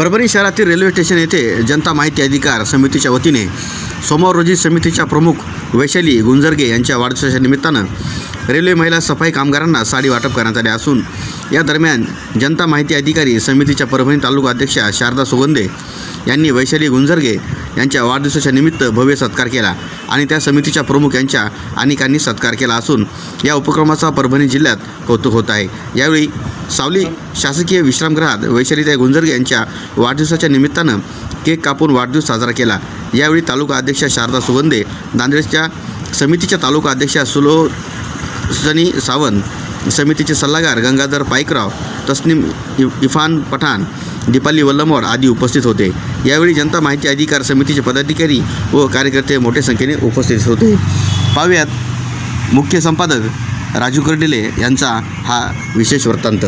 परभणी शहरातील railway station येथे जनता माहिती अधिकार समितीच्या वतीने सोमवार रोजी समितीच्या प्रमुख वैशाली गुंजरगे यांच्या वाढदिवसाच्या निमित्तानं रेल्वे महिला सफाई कामगारांना साडी वाटप करण्यात आले असून या दरम्यान जनता माहिती अधिकारी समितीच्या परभणी तालुका अध्यक्षा शारदा सुगंधे यांनी वैशाली गुंजरगे यांच्या वाढदिवसाच्या निमित्त भव्य सत्कार केला आणि त्या समितीच्या प्रमुख यांच्या अनेकांनी सत्कार केला असून या उपक्रमाचा परभणी जिल्ह्यात कौतुक होत आहे। यावेळी सावली शासकीय विश्रामगृहात वैशालीताई गुंजरगे यांच्या वाढदिवसाच्या निमित्तानं केक कापून वाढदिवस साजरा केला। यावेळी तालुका अध्यक्षा शारदा सुगंधे, नांदेडच्या समितीच्या तालुका अध्यक्षा सुलोचनी सावंत, समितीचे सल्लागार गंगाधर पाईकराव, तस्नीम इफान पठाण, दीपाली वल्लमवार आदी उपस्थित होते। यावेळी जनता माहिती अधिकार समितीचे पदाधिकारी व कार्यकर्ते मोठ्या संख्येने उपस्थित होते। पाहूयात मुख्य संपादक राजू कर्डिले यांचा हा विशेष वृत्तांत।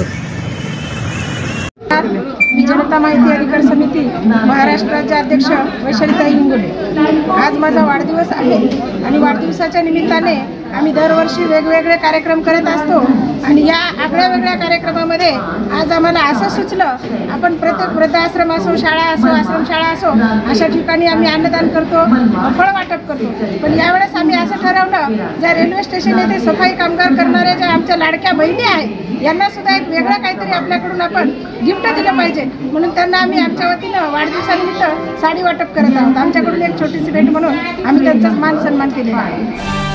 मी जनता माहिती अधिकार समिती महाराष्ट्राचे अध्यक्ष वैशालीताई गुंजरगे। आज माझा वाढदिवस आहे आणि वाढदिवसाच्या निमित्ताने आम्ही दरवर्षी वेगवेगळे कार्यक्रम करत असतो आणि या वेगळ्या कार्यक्रमामध्ये आज आम्हाला असं सुचलं आपण प्रत्येक वृद्धाश्रम असो, शाळा असो, आश्रमशाळा असो अशा ठिकाणी आम्ही अन्नदान करतो, फळ वाटप करतो। पण यावेळेस आम्ही असं ठरवलं ज्या रेल्वे स्टेशन येथे सफाई कामगार करणाऱ्या ज्या आमच्या लाडक्या बहिणी आहेत यांना सुद्धा एक वेगळं काहीतरी आपल्याकडून आपण गिफ्ट दिलं पाहिजे, म्हणून त्यांना आम्ही आमच्या वतीनं वाढदिवसानिमित्त साडी वाटप करत आहोत। आमच्याकडून एक छोटीशी भेट म्हणून आम्ही त्यांचा मान सन्मान केलेला आहे।